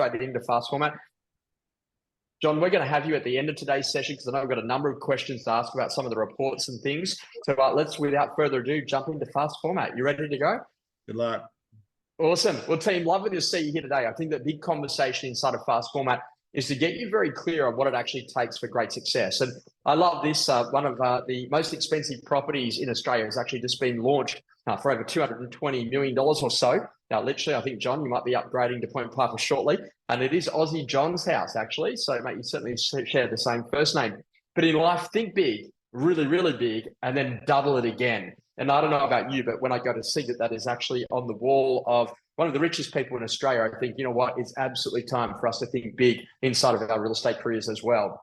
straight into fast format. John, we're going to have you at the end of today's session because I know I've got a number of questions to ask about some of the reports and things. So let's, without further ado, jump into fast format. You ready to go? Good luck. Awesome. Well, team, lovely to see you here today. I think the big conversation inside of fast format is to get you very clear on what it actually takes for great success. And I love this. One of the most expensive properties in Australia has actually just been launched for over $220 million or so. Now, literally, I think, John, you might be upgrading to Point Piper shortly. And it is Aussie John's house, actually. So, mate, you certainly share the same first name. But in life, think big, really, really big, and then double it again. And I don't know about you, but when I go to see that is actually on the wall of one of the richest people in Australia, I think, you know what, it's absolutely time for us to think big inside of our real estate careers as well.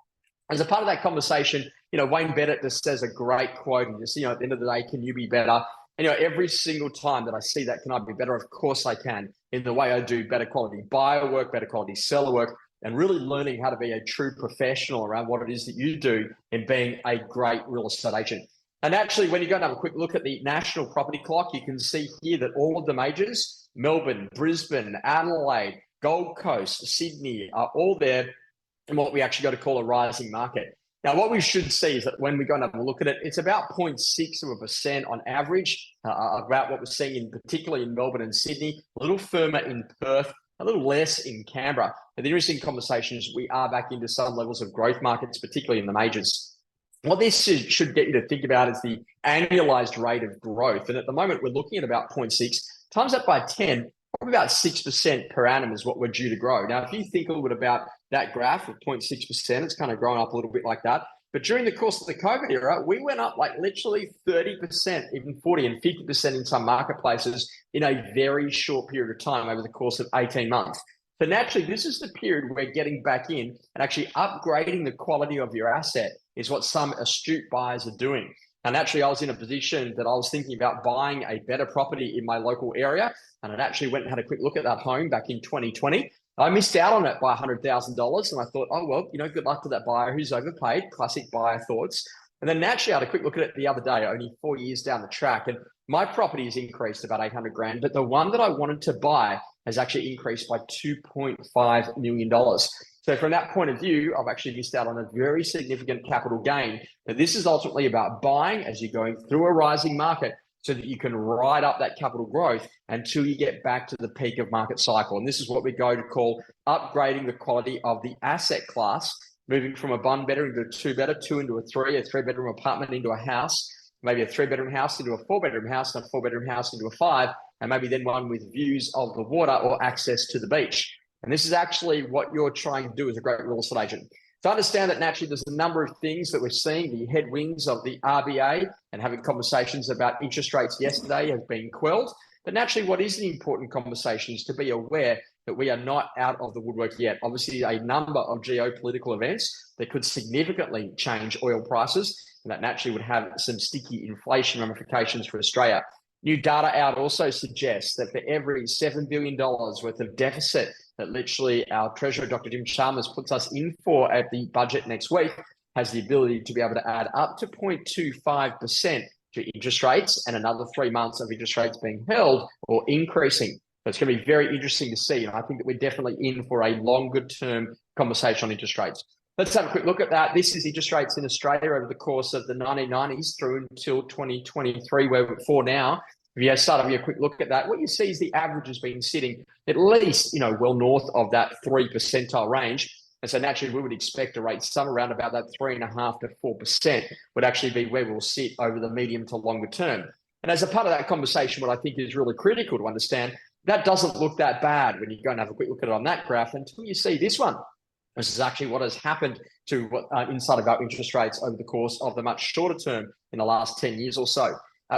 As a part of that conversation, Wayne Bennett just says a great quote, and just, at the end of the day, can you be better? And, every single time that I see that, can I be better? Of course I can, in the way I do better quality buyer work, better quality seller work, and really learning how to be a true professional around what it is that you do in being a great real estate agent. And actually, when you go and have a quick look at the national property clock, you can see here that all of the majors, Melbourne, Brisbane, Adelaide, Gold Coast, Sydney, are all there in what we actually got to call a rising market. Now, what we should see is that when we go and have a look at it, it's about 0.6% on average, about what we're seeing particularly in Melbourne and Sydney, a little firmer in Perth, a little less in Canberra. And the interesting conversation is we are back into some levels of growth markets, particularly in the majors. What this should get you to think about is the annualized rate of growth. And at the moment, we're looking at about 0.6, times that by 10, probably about 6% per annum is what we're due to grow. Now, if you think a little bit about that graph of 0.6%, it's kind of grown up a little bit like that. But during the course of the COVID era, we went up like literally 30%, even 40 and 50% in some marketplaces in a very short period of time over the course of 18 months. So naturally, this is the period where getting back in and actually upgrading the quality of your asset is what some astute buyers are doing. And actually, I was in a position that I was thinking about buying a better property in my local area. And I actually went and had a quick look at that home back in 2020. I missed out on it by $100,000. And I thought, oh, well, good luck to that buyer who's overpaid. Classic buyer thoughts. And then naturally, I had a quick look at it the other day, only 4 years down the track. And my property has increased about 800 grand. But the one that I wanted to buy has actually increased by $2.5 million. So from that point of view, I've actually missed out on a very significant capital gain. But this is ultimately about buying as you're going through a rising market so that you can ride up that capital growth until you get back to the peak of market cycle. And this is what we go to call upgrading the quality of the asset class, moving from a one bedroom to a two bedder, two into a three-bedroom apartment into a house, maybe a three-bedroom house into a four-bedroom house, and a four-bedroom house into a five, and maybe then one with views of the water or access to the beach. And this is actually what you're trying to do as a great real estate agent. To understand that naturally there's a number of things that we're seeing, the headwinds of the RBA and having conversations about interest rates yesterday has been quelled. But naturally what is an important conversation is to be aware that we are not out of the woodwork yet. Obviously a number of geopolitical events that could significantly change oil prices, and that naturally would have some sticky inflation ramifications for Australia. New data out also suggests that for every $7 billion worth of deficit that literally our Treasurer, Dr. Jim Chalmers, puts us in for at the budget next week, has the ability to be able to add up to 0.25% to interest rates and another 3 months of interest rates being held or increasing. So it's going to be very interesting to see. And I think that we're definitely in for a longer term conversation on interest rates. Let's have a quick look at that. This is interest rates in Australia over the course of the 1990s through until 2023, where we're for now. If you start having a quick look at that, what you see is the average has been sitting at least, well north of that 3 percentile range. And so naturally, we would expect a rate somewhere around about that 3.5% to 4% would actually be where we'll sit over the medium to longer term. And as a part of that conversation, what I think is really critical to understand, that doesn't look that bad when you go and have a quick look at it on that graph until you see this one. This is actually what has happened to what inside of our interest rates over the course of the much shorter term in the last 10 years or so.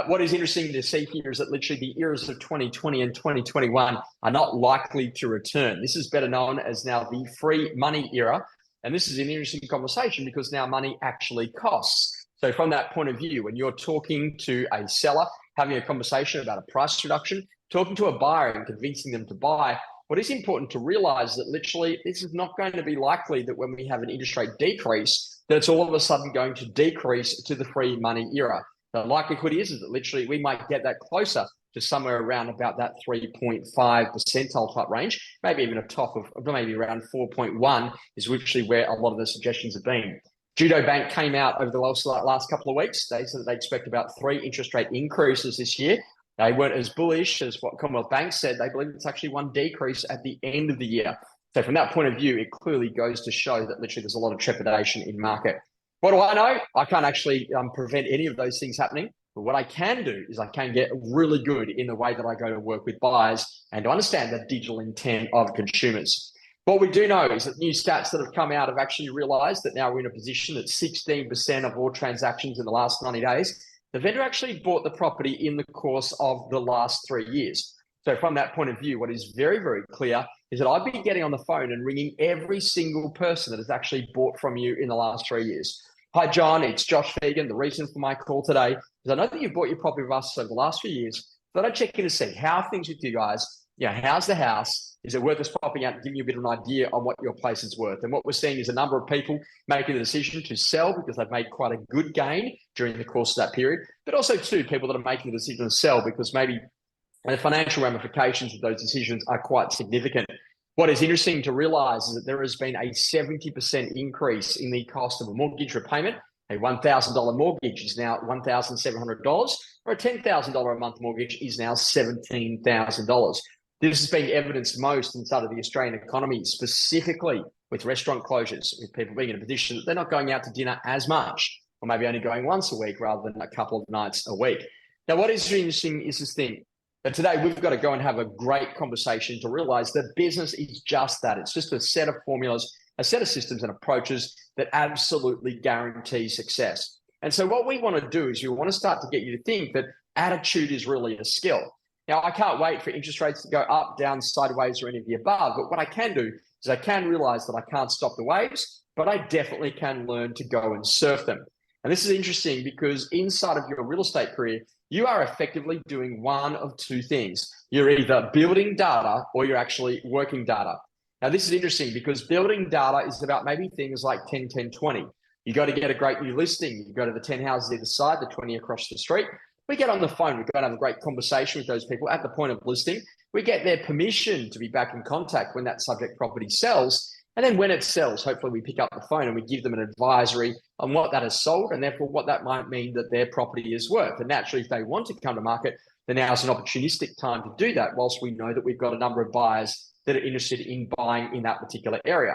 What is interesting to see here is that literally the eras of 2020 and 2021 are not likely to return. This is better known as now the free money era. And this is an interesting conversation because now money actually costs. So from that point of view, when you're talking to a seller, having a conversation about a price reduction, talking to a buyer and convincing them to buy, what is important to realize that literally this is not going to be likely that when we have an interest rate decrease, that it's all of a sudden going to decrease to the free money era. The likelihood is that literally we might get that closer to somewhere around about that 3.5 percentile type range, maybe even a top of maybe around 4.1 is literally where a lot of the suggestions have been. Judo Bank came out over the last couple of weeks. They said that they expect about 3 interest rate increases this year. They weren't as bullish as what Commonwealth Bank said. They believe it's actually 1 decrease at the end of the year. So from that point of view, it clearly goes to show that literally there's a lot of trepidation in market. What do I know? I can't actually prevent any of those things happening. But what I can do is I can get really good in the way that I go to work with buyers and to understand the digital intent of consumers. What we do know is that new stats that have come out have actually realized that now we're in a position that 16% of all transactions in the last 90 days, the vendor actually bought the property in the course of the last 3 years. So from that point of view, what is very, very clear is that I've been getting on the phone and ringing every single person that has actually bought from you in the last 3 years. Hi, John, it's Josh Phegan. The reason for my call today is I know that you've bought your property with us over the last few years, but I check in to see how are things with you guys. How's the house? Is it worth us popping out and giving you a bit of an idea on what your place is worth? And what we're seeing is a number of people making the decision to sell because they've made quite a good gain during the course of that period, but also too, people that are making the decision to sell because maybe the financial ramifications of those decisions are quite significant. What is interesting to realize is that there has been a 70% increase in the cost of a mortgage repayment. A $1,000 mortgage is now $1,700, or a $10,000 a month mortgage is now $17,000. This has been evidenced most inside of the Australian economy, specifically with restaurant closures, with people being in a position that they're not going out to dinner as much, or maybe only going once a week rather than a couple of nights a week. Now, what is interesting is this thing. But today we've got to go and have a great conversation to realize that business is just that. It's just a set of formulas, a set of systems and approaches that absolutely guarantee success. And so what we want to do is we want to start to get you to think that attitude is really a skill. Now, I can't wait for interest rates to go up, down, sideways, or any of the above. But what I can do is I can realize that I can't stop the waves, but I definitely can learn to go and surf them. And this is interesting because inside of your real estate career, you are effectively doing one of two things. You're either building data or you're actually working data. Now, this is interesting because building data is about maybe things like 10, 10, 20. You got to get a great new listing. You go to the 10 houses either side, the 20 across the street. We get on the phone. We go and have a great conversation with those people at the point of listing. We get their permission to be back in contact when that subject property sells. And then when it sells, hopefully we pick up the phone and we give them an advisory on what that has sold and therefore what that might mean that their property is worth. And naturally, if they want to come to market, then now is an opportunistic time to do that, whilst we know that we've got a number of buyers that are interested in buying in that particular area.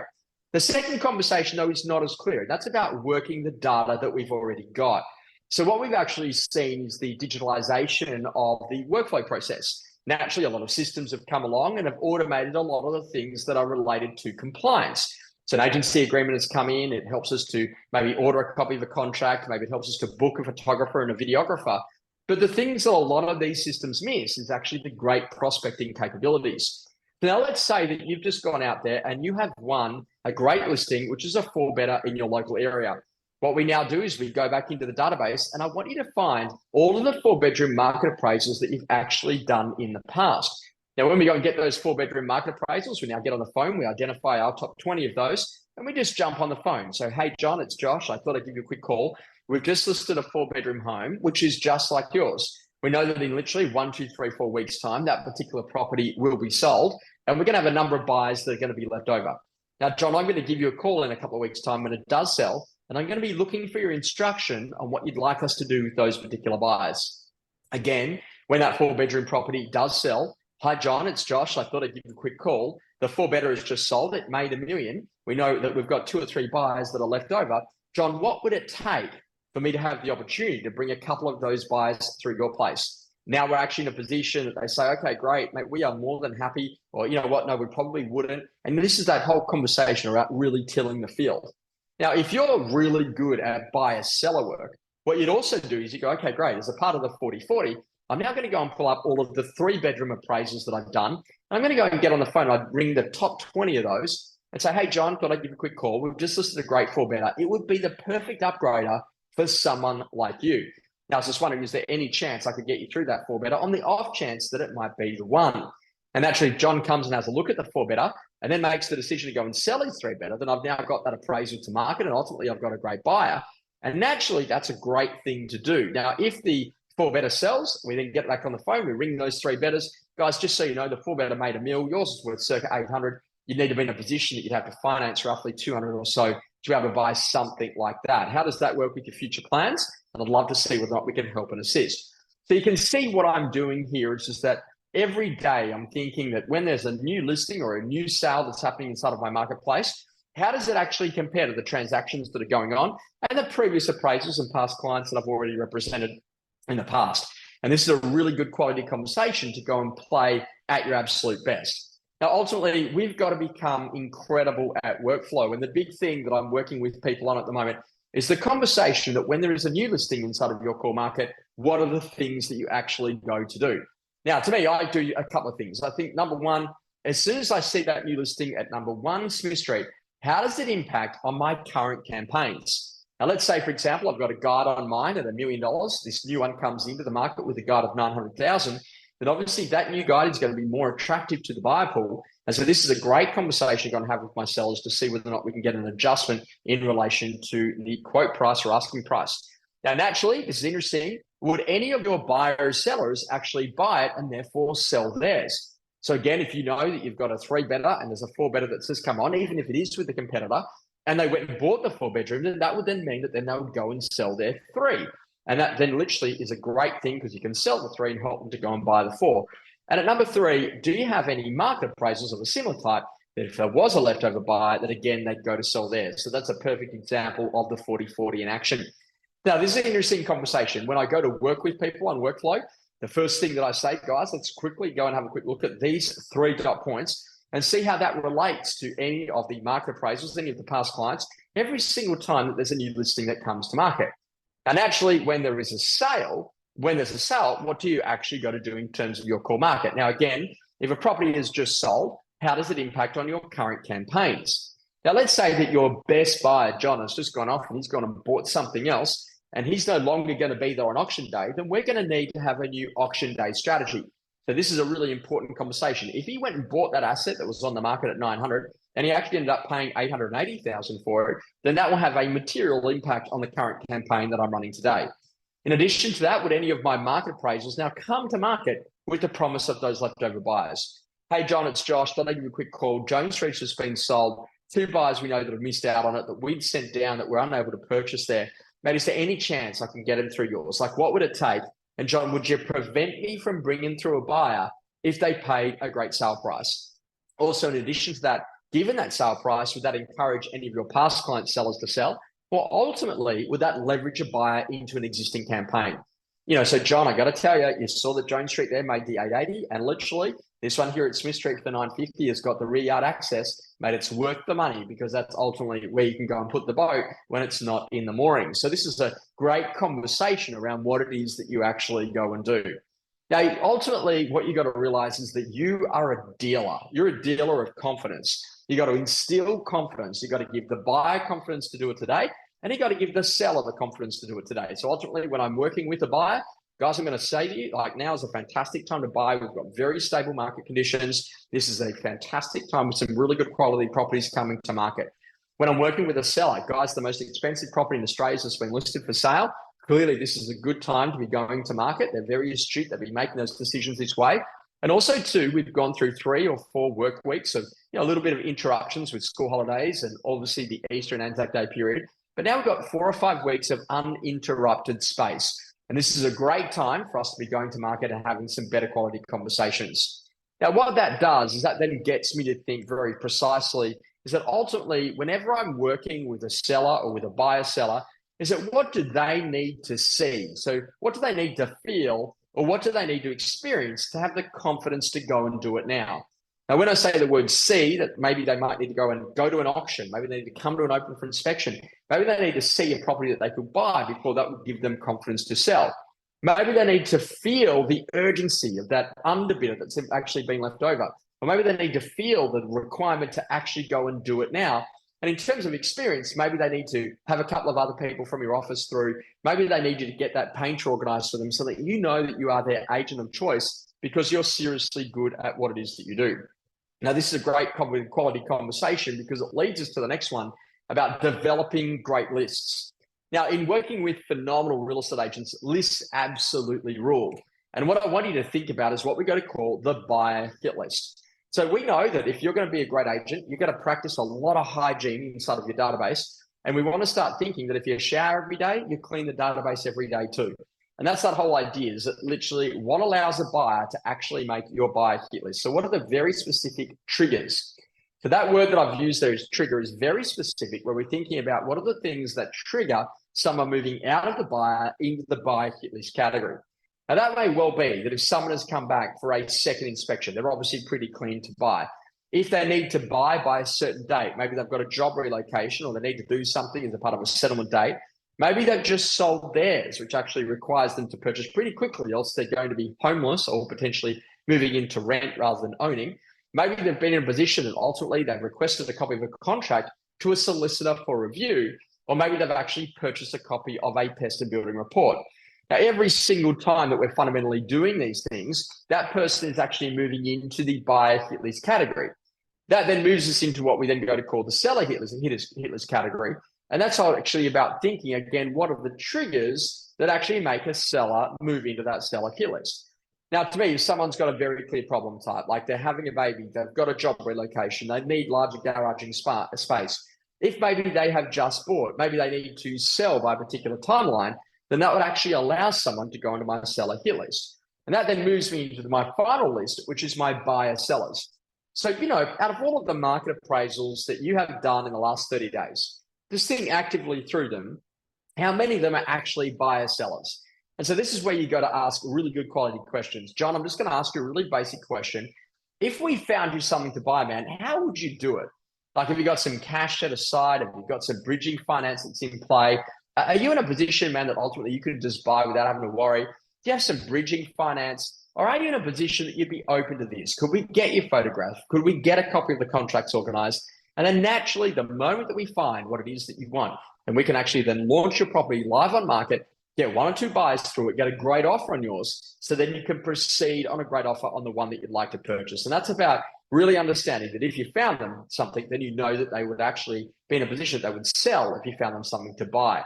The second conversation, though, is not as clear. That's about working the data that we've already got. So what we've actually seen is the digitalization of the workflow process. Naturally, a lot of systems have come along and have automated a lot of the things that are related to compliance. So an agency agreement has come in. It helps us to maybe order a copy of a contract. Maybe it helps us to book a photographer and a videographer. But the things that a lot of these systems miss is actually the great prospecting capabilities. Now, let's say that you've just gone out there and you have won a great listing, which is a 4-bedder in your local area. What we now do is we go back into the database and I want you to find all of the 4-bedroom market appraisals that you've actually done in the past. Now, when we go and get those 4-bedroom market appraisals, we now get on the phone, we identify our top 20 of those, and we just jump on the phone. So, hey, John, it's Josh. I thought I'd give you a quick call. We've just listed a 4-bedroom home, which is just like yours. We know that in literally 1, 2, 3, 4 weeks' time, that particular property will be sold, and we're going to have a number of buyers that are going to be left over. Now, John, I'm going to give you a call in a couple of weeks' time when it does sell, and I'm going to be looking for your instruction on what you'd like us to do with those particular buyers. Again, when that 4-bedroom property does sell, hi, John, it's Josh. I thought I'd give you a quick call. The 4-bedder has just sold. It made $1 million. We know that we've got 2 or 3 buyers that are left over. John, what would it take for me to have the opportunity to bring a couple of those buyers through your place? Now we're actually in a position that they say, okay, great, mate, we are more than happy. Or, you know what, no, we probably wouldn't. And this is that whole conversation about really tilling the field. Now, if you're really good at buyer-seller work, what you'd also do is you go, okay, great, as a part of the 40-40, I'm now going to go and pull up all of the 3-bedroom appraisals that I've done. I'm going to go and get on the phone. I'd ring the top 20 of those and say, hey, John, thought I'd give you a quick call. We've just listed a great 4-bedder. It would be the perfect upgrader for someone like you. Now, I was just wondering, is there any chance I could get you through that 4-bedder on the off chance that it might be the one? And actually, John comes and has a look at the 4-bedder and then makes the decision to go and sell his 3-bedder. Then I've now got that appraisal to market and ultimately I've got a great buyer. And naturally, that's a great thing to do. Now, if the 4 better sells. We then get back on the phone. We ring those 3 betters. Guys, just so you know, the 4 better made $1 million. Yours is worth circa 800. You'd need to be in a position that you'd have to finance roughly 200 or so to be able to buy something like that. How does that work with your future plans? And I'd love to see whether or not we can help and assist. So you can see what I'm doing here is just that every day I'm thinking that when there's a new listing or a new sale that's happening inside of my marketplace, how does it actually compare to the transactions that are going on and the previous appraisals and past clients that I've already represented in the past? And this is a really good quality conversation to go and play at your absolute best. Now, ultimately, we've got to become incredible at workflow. And the big thing that I'm working with people on at the moment is the conversation that when there is a new listing inside of your core market, what are the things that you actually go to do? Now, to me, I do a couple of things. I think number one, as soon as I see that new listing at number 1 Smith Street, how does it impact on my current campaigns? Now, let's say, for example, I've got a guide on mine at $1 million. This new one comes into the market with a guide of 900,000. Then obviously that new guide is going to be more attractive to the buyer pool. And so this is a great conversation I'm going to have with my sellers to see whether or not we can get an adjustment in relation to the quote price or asking price. Now, naturally, this is interesting. Would any of your buyers, sellers actually buy it and therefore sell theirs? So again, if you know that you've got a 3 better and there's a 4 better that's just come on, even if it is with a competitor, and they went and bought the 4 bedroom, then that would then mean that then they would go and sell their 3. And that then literally is a great thing because you can sell the 3 and help them to go and buy the 4. And at number 3, do you have any market appraisals of a similar type that if there was a leftover buyer, that again, they'd go to sell theirs? So that's a perfect example of the 40-40 in action. Now, this is an interesting conversation. When I go to work with people on workflow, the first thing that I say, guys, let's quickly go and have a quick look at these 3 dot points and see how that relates to any of the market appraisals, any of the past clients, every single time that there's a new listing that comes to market. And actually, when there is a sale, what do you actually got to do in terms of your core market? Now, again, if a property is just sold, how does it impact on your current campaigns? Now, let's say that your best buyer, John, has just gone off and he's gone and bought something else, and he's no longer going to be there on auction day, then we're going to need to have a new auction day strategy. So this is a really important conversation. If he went and bought that asset that was on the market at 900 and he actually ended up paying 880,000 for it, then that will have a material impact on the current campaign that I'm running today. In addition to that, would any of my market appraisals now come to market with the promise of those leftover buyers? Hey, John, it's Josh. Thought I'd give you a quick call. Jones Street's just been sold. 2 buyers we know that have missed out on it that we'd sent down that we're unable to purchase there. Mate, is there any chance I can get them through yours? Like, what would it take? And John, would you prevent me from bringing through a buyer if they paid a great sale price? Also, in addition to that, given that sale price, would that encourage any of your past client sellers to sell? Or ultimately, would that leverage a buyer into an existing campaign? So John, I got to tell you, you saw that Jones Street there made the 880, and literally this one here at Smith Street for 950 has got the rear yard access. Mate, it's worth the money because that's ultimately where you can go and put the boat when it's not in the mooring. So this is a great conversation around what it is that you actually go and do. Now, ultimately, what you got to realize is that you are a dealer. You're a dealer of confidence. You got to instill confidence. You got to give the buyer confidence to do it today, and you got to give the seller the confidence to do it today. So ultimately, when I'm working with a buyer, guys, I'm going to say to you, like, now is a fantastic time to buy. We've got very stable market conditions. This is a fantastic time with some really good quality properties coming to market. When I'm working with a seller, guys, the most expensive property in Australia has been listed for sale. Clearly, this is a good time to be going to market. They're very astute. They've been making those decisions this way. And also, too, we've gone through 3 or 4 work weeks of a little bit of interruptions with school holidays and obviously the Easter and Anzac Day period. But now we've got 4 or 5 weeks of uninterrupted space. And this is a great time for us to be going to market and having some better quality conversations. Now, what that does is that then gets me to think very precisely is that ultimately, whenever I'm working with a seller or with a buyer seller, is that what do they need to see? So what do they need to feel, or what do they need to experience to have the confidence to go and do it now? Now, when I say the word see, that maybe they might need to go to an auction, maybe they need to come to an open for inspection, maybe they need to see a property that they could buy before that would give them confidence to sell. Maybe they need to feel the urgency of that underbidder that's actually been left over. Or maybe they need to feel the requirement to actually go and do it now. And in terms of experience, maybe they need to have a couple of other people from your office through. Maybe they need you to get that painter organized for them so that you know that you are their agent of choice because you're seriously good at what it is that you do. Now, this is a great quality conversation because it leads us to the next one about developing great lists. Now, in working with phenomenal real estate agents, lists absolutely rule. And what I want you to think about is what we're going to call the buyer hit list. So we know that if you're going to be a great agent, you're going to practice a lot of hygiene inside of your database. And we want to start thinking that if you shower every day, you clean the database every day too. And that's that whole idea, is that literally what allows a buyer to actually make your buyer hit list. So what are the very specific triggers? So that word that I've used there is trigger is very specific, where we're thinking about what are the things that trigger someone moving out of the buyer into the buyer hit list category. Now, that may well be that if someone has come back for a second inspection, they're obviously pretty clean to buy. If they need to buy by a certain date, maybe they've got a job relocation or they need to do something as a part of a settlement date, maybe they've just sold theirs, which actually requires them to purchase pretty quickly, else they're going to be homeless or potentially moving into rent rather than owning. Maybe they've been in a position that ultimately they've requested a copy of a contract to a solicitor for review, or maybe they've actually purchased a copy of a pest and building report. Now, every single time that we're fundamentally doing these things, that person is actually moving into the buyer hit list category. That then moves us into what we then go to call the seller hit list category. And that's all actually about thinking, again, what are the triggers that actually make a seller move into that seller hit list? Now, to me, if someone's got a very clear problem type, like they're having a baby, they've got a job relocation, they need larger garaging space. If maybe they have just bought, maybe they need to sell by a particular timeline, then that would actually allow someone to go into my seller hit list. And that then moves me into my final list, which is my buyer sellers. So, out of all of the market appraisals that you have done in the last 30 days, just think actively through them, how many of them are actually buyer sellers? And so this is where you got to ask really good quality questions. John, I'm just going to ask you a really basic question. If we found you something to buy, man, how would you do it? Like, have you got some cash set aside? Have you got some bridging finance that's in play? Are you in a position, man, that ultimately you could just buy without having to worry? Do you have some bridging finance? Or are you in a position that you'd be open to this? Could we get your photograph? Could we get a copy of the contracts organized? And then naturally, the moment that we find what it is that you want, and we can actually then launch your property live on market, get one or two buyers through it, get a great offer on yours, so then you can proceed on a great offer on the one that you'd like to purchase. And that's about really understanding that if you found them something, then you know that they would actually be in a position that they would sell if you found them something to buy.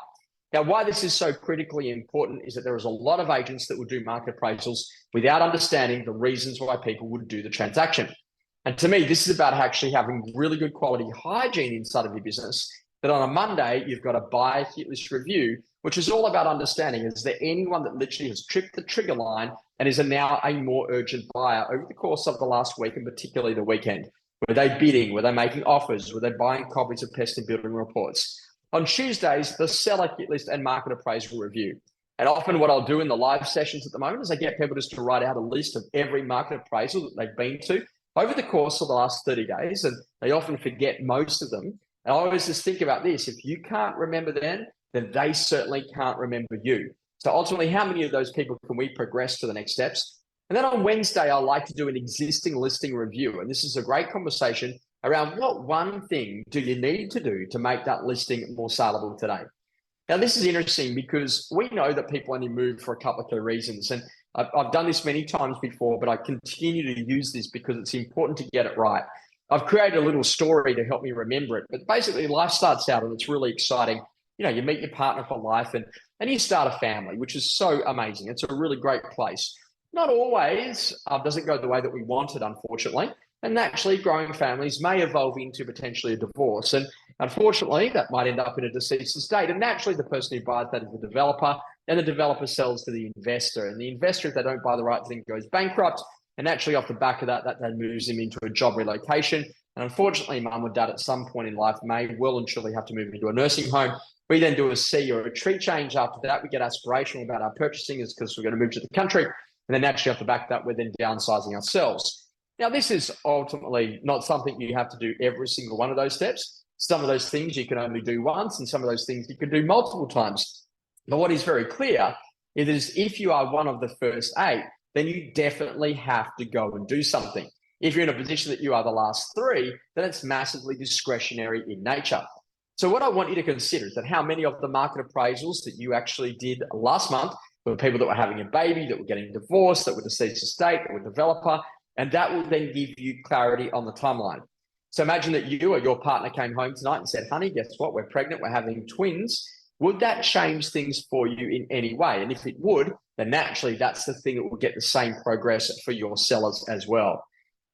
Now, why this is so critically important is that there is a lot of agents that will do market appraisals without understanding the reasons why people would do the transaction. And to me, this is about actually having really good quality hygiene inside of your business, that on a Monday, you've got a buyer hit list review, which is all about understanding, is there anyone that literally has tripped the trigger line and is now a more urgent buyer over the course of the last week, and particularly the weekend? Were they bidding? Were they making offers? Were they buying copies of pest and building reports? On Tuesdays, the seller hit list and market appraisal review. And often what I'll do in the live sessions at the moment is I get people just to write out a list of every market appraisal that they've been to over the course of the last 30 days. And they often forget most of them. And I always just think about this. If you can't remember them, then they certainly can't remember you. So ultimately, how many of those people can we progress to the next steps? And then on Wednesday, I like to do an existing listing review. And this is a great conversation around what one thing do you need to do to make that listing more saleable today. Now, this is interesting because we know that people only move for a couple of key reasons. And I've done this many times before, but I continue to use this because it's important to get it right. I've created a little story to help me remember it. But basically, life starts out and it's really exciting. You meet your partner for life and you start a family, which is so amazing. It's a really great place. Not always does it go the way that we want it, unfortunately. And naturally, growing families may evolve into potentially a divorce. And unfortunately, that might end up in a deceased estate. And naturally, the person who buys that is the developer, and the developer sells to the investor. And the investor, if they don't buy the right thing, goes bankrupt. And naturally, off the back of that then moves them into a job relocation. And unfortunately, mum or dad at some point in life may well and truly have to move into a nursing home. We then do a C or a tree change after that. We get aspirational about our purchasing is because we're going to move to the country. And then naturally, off the back of that, we're then downsizing ourselves. Now, this is ultimately not something you have to do every single one of those steps. Some of those things you can only do once, and some of those things you can do multiple times. But what is very clear is if you are one of the first 8, then you definitely have to go and do something. If you're in a position that you are the last 3, then it's massively discretionary in nature. So what I want you to consider is that how many of the market appraisals that you actually did last month were people that were having a baby, that were getting divorced, that were deceased estate, that were developer, and that will then give you clarity on the timeline. So imagine that you or your partner came home tonight and said, honey, guess what? We're pregnant. We're having twins. would that change things for you in any way? And if it would, then naturally that's the thing that will get the same progress for your sellers as well.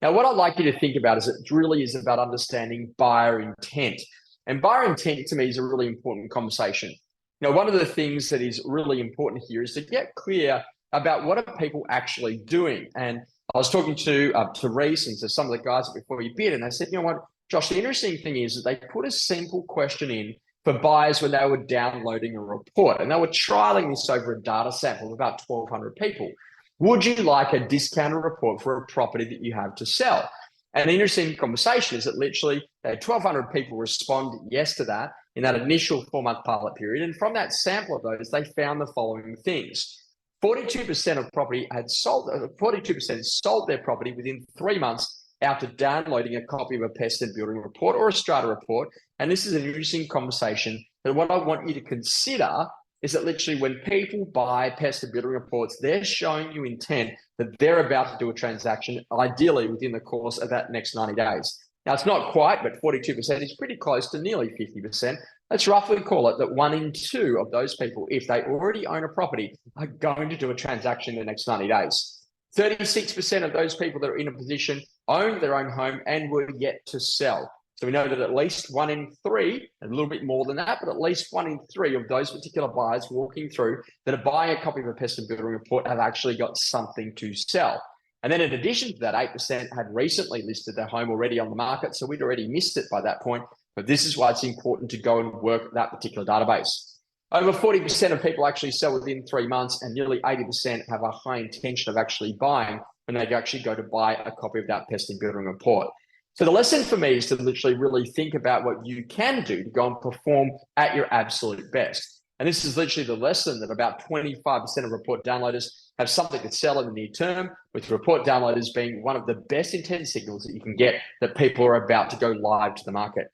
Now, what I'd like you to think about is it really is about understanding buyer intent. And buyer intent to me is a really important conversation. One of the things that is really important here is to get clear about what are people actually doing. And I was talking to Reese and to some of the guys before you bid, and they said, you know what, Josh, the interesting thing is that they put a simple question in for buyers when they were downloading a report, and they were trialing this over a data sample of about 1,200 people. Would you like a discounted report for a property that you have to sell? And the interesting conversation is that literally they had 1,200 people respond yes to that in that initial 4-month pilot period. And from that sample of those, they found the following things. 42% of property had sold, 42% sold their property within 3 months after downloading a copy of a pest and building report or a strata report. And this is an interesting conversation. And what I want you to consider is that literally when people buy pest and building reports, they're showing you intent that they're about to do a transaction, ideally within the course of that next 90 days. Now, it's not quite, but 42% is pretty close to nearly 50%. Let's roughly call it that 1 in 2 of those people, if they already own a property, are going to do a transaction in the next 90 days. 36% of those people that are in a position owned their own home and were yet to sell. So we know that at least 1 in 3, a little bit more than that, but at least 1 in 3 of those particular buyers walking through that are buying a copy of a pest and building report have actually got something to sell. And then in addition to that, 8% had recently listed their home already on the market. So we'd already missed it by that point. But this is why it's important to go and work that particular database. Over 40% of people actually sell within 3 months, and nearly 80% have a high intention of actually buying when they actually go to buy a copy of that pest and building report. So the lesson for me is to literally really think about what you can do to go and perform at your absolute best. And this is literally the lesson that about 25% of report downloaders have something to sell in the near term, with report downloaders being one of the best intent signals that you can get that people are about to go live to the market.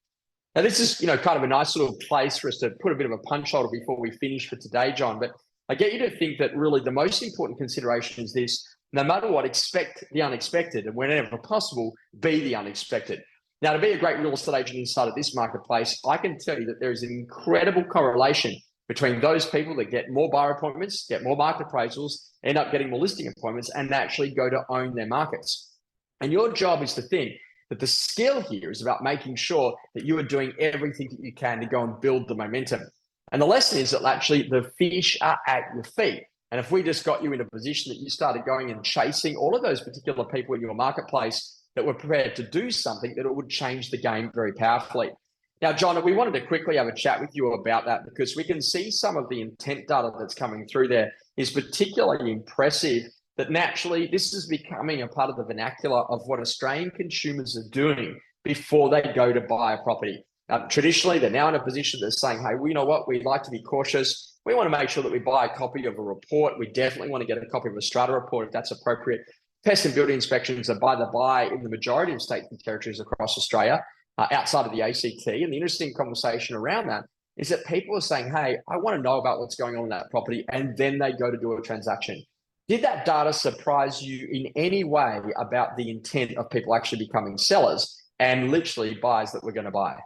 Now, this is, kind of a nice little place for us to put a bit of a punch holder before we finish for today, John. But I get you to think that really the most important consideration is this: no matter what, expect the unexpected, and whenever possible, be the unexpected. Now, to be a great real estate agent inside of this marketplace, I can tell you that there is an incredible correlation between those people that get more buyer appointments, get more market appraisals, end up getting more listing appointments, and actually go to own their markets. And your job is to think that the skill here is about making sure that you are doing everything that you can to go and build the momentum. And the lesson is that actually the fish are at your feet. And if we just got you in a position that you started going and chasing all of those particular people in your marketplace that were prepared to do something, that it would change the game very powerfully. Now, John, we wanted to quickly have a chat with you about that because we can see some of the intent data that's coming through there is particularly impressive, that naturally this is becoming a part of the vernacular of what Australian consumers are doing before they go to buy a property. Traditionally, they're now in a position that's saying, hey, well, you know what, we'd like to be cautious. We want to make sure that we buy a copy of a report. We definitely want to get a copy of a strata report if that's appropriate. Pest and building inspections are by the by in the majority of states and territories across Australia, outside of the ACT. And the interesting conversation around that is that people are saying, hey, I want to know about what's going on in that property, and then they go to do a transaction. Did that data surprise you in any way about the intent of people actually becoming sellers and literally buyers that we're going to buy?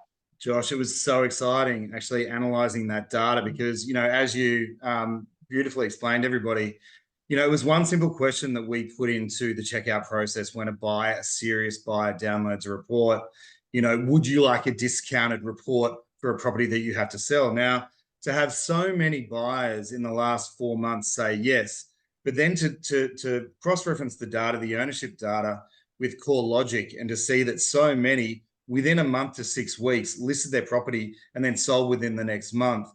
Josh, it was so exciting actually analyzing that data because, as you beautifully explained to everybody, it was one simple question that we put into the checkout process when a serious buyer downloads a report. Would you like a discounted report for a property that you have to sell? Now, to have so many buyers in the last 4 months say yes, but then to cross-reference the data, the ownership data with CoreLogic, and to see that so many within a month to 6 weeks listed their property and then sold within the next month.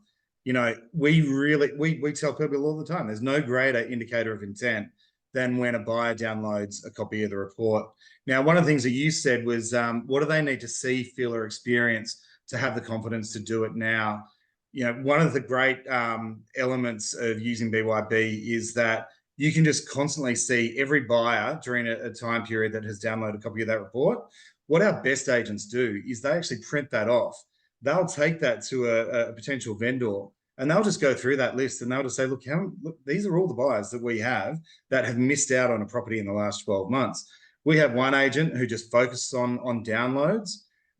We tell people all the time, there's no greater indicator of intent than when a buyer downloads a copy of the report. Now, one of the things that you said was, what do they need to see, feel, or experience to have the confidence to do it now? One of the great elements of using BYB is that you can just constantly see every buyer during a time period that has downloaded a copy of that report. What our best agents do is they actually print that off. They'll take that to a potential vendor and they'll just go through that list and they'll just say, look, these are all the buyers that we have that have missed out on a property in the last 12 months. We have one agent who just focuses on downloads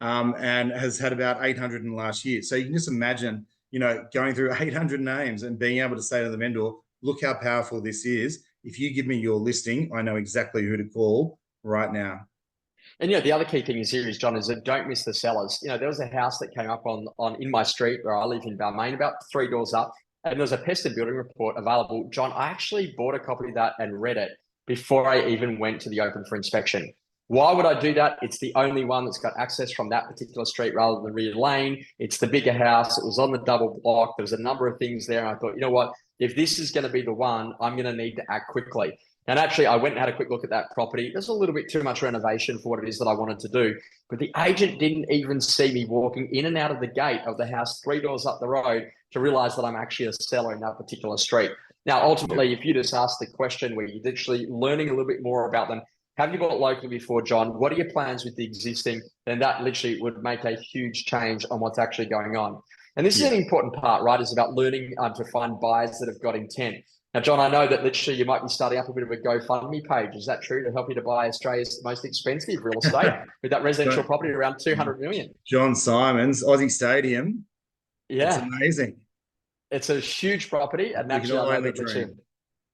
and has had about 800 in the last year. So you can just imagine going through 800 names and being able to say to the vendor, look how powerful this is. If you give me your listing, I know exactly who to call right now. And the other key thing is here is, John, is that don't miss the sellers. There was a house that came up on in my street where I live in Balmain, about 3 doors up, and there was a pest and building report available. John, I actually bought a copy of that and read it before I even went to the open for inspection. Why would I do that? It's the only one that's got access from that particular street rather than the rear lane. It's the bigger house. It was on the double block. There was a number of things there. And I thought, you know what? If this is going to be the one, I'm going to need to act quickly. And actually, I went and had a quick look at that property. There's a little bit too much renovation for what it is that I wanted to do. But the agent didn't even see me walking in and out of the gate of the house 3 doors up the road to realize that I'm actually a seller in that particular street. Now, ultimately, if you just ask the question where you're literally learning a little bit more about them, have you bought locally before, John? What are your plans with the existing? Then that literally would make a huge change on what's actually going on. And this is an important part, right? It's about learning to find buyers that have got intent. Now, John, I know that literally you might be starting up a bit of a GoFundMe page. Is that true, to help you to buy Australia's most expensive real estate with that residential property around 200 million? John Simons, Aussie Stadium. Yeah. It's amazing. It's a huge property. And actually, I know that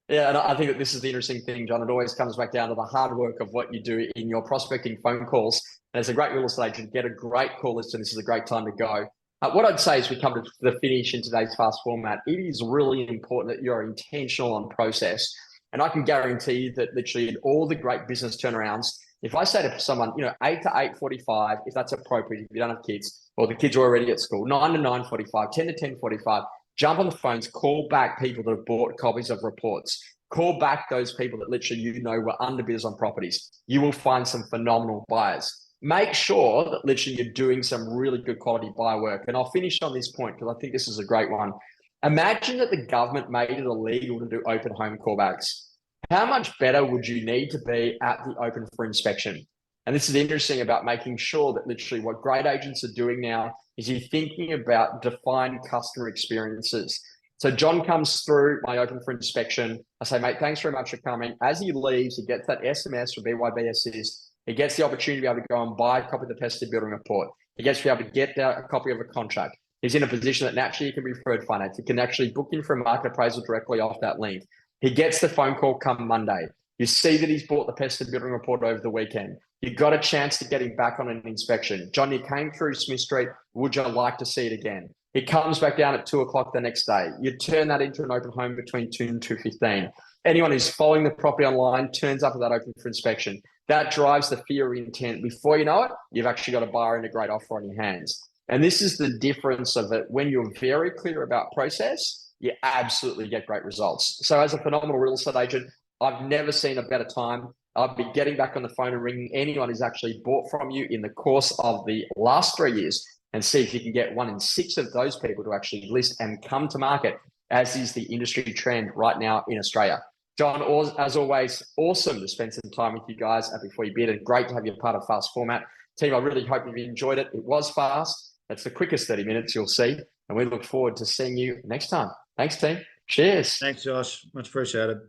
yeah, and I think that this is the interesting thing, John. It always comes back down to the hard work of what you do in your prospecting phone calls. And as a great real estate agent, get a great call list, and this is a great time to go. What I'd say as we come to the finish in today's fast format, it is really important that you're intentional on process. And I can guarantee you that literally in all the great business turnarounds, if I say to someone, 8 to 8:45, if that's appropriate, if you don't have kids, or the kids are already at school, 9 to 9:45, 10 to 10:45, jump on the phones, call back people that have bought copies of reports. Call back those people that literally were underbidders on properties. You will find some phenomenal buyers. Make sure that literally you're doing some really good quality buy work. And I'll finish on this point because I think this is a great one. Imagine that the government made it illegal to do open home callbacks. How much better would you need to be at the open for inspection? And this is interesting about making sure that literally what great agents are doing now is you're thinking about defined customer experiences. So John comes through my open for inspection. I say, mate, thanks very much for coming. As he leaves, he gets that SMS from BYB Assist. He gets the opportunity to be able to go and buy a copy of the tested building report. He gets to be able to get a copy of a contract. He's in a position that naturally he can be referred finance. He can actually book in for a market appraisal directly off that link. He gets the phone call come Monday. You see that he's bought the tested building report over the weekend. You got a chance to get him back on an inspection. John, you came through Smith Street. Would you like to see it again? He comes back down at 2 o'clock the next day. You turn that into an open home between 2 and 2:15. Anyone who's following the property online turns up at that open for inspection. That drives the fear of intent. Before you know it, you've actually got a buyer and a great offer on your hands. And this is the difference of it. When you're very clear about process, you absolutely get great results. So as a phenomenal real estate agent, I've never seen a better time. I'll be getting back on the phone and ringing anyone who's actually bought from you in the course of the last 3 years and see if you can get 1 in 6 of those people to actually list and come to market, as is the industry trend right now in Australia. John, as always, awesome to spend some time with you guys before you bid, and great to have you a part of Fast Format. Team, I really hope you've enjoyed it. It was fast. It's the quickest 30 minutes you'll see, and we look forward to seeing you next time. Thanks, team. Cheers. Thanks, Josh. Much appreciated.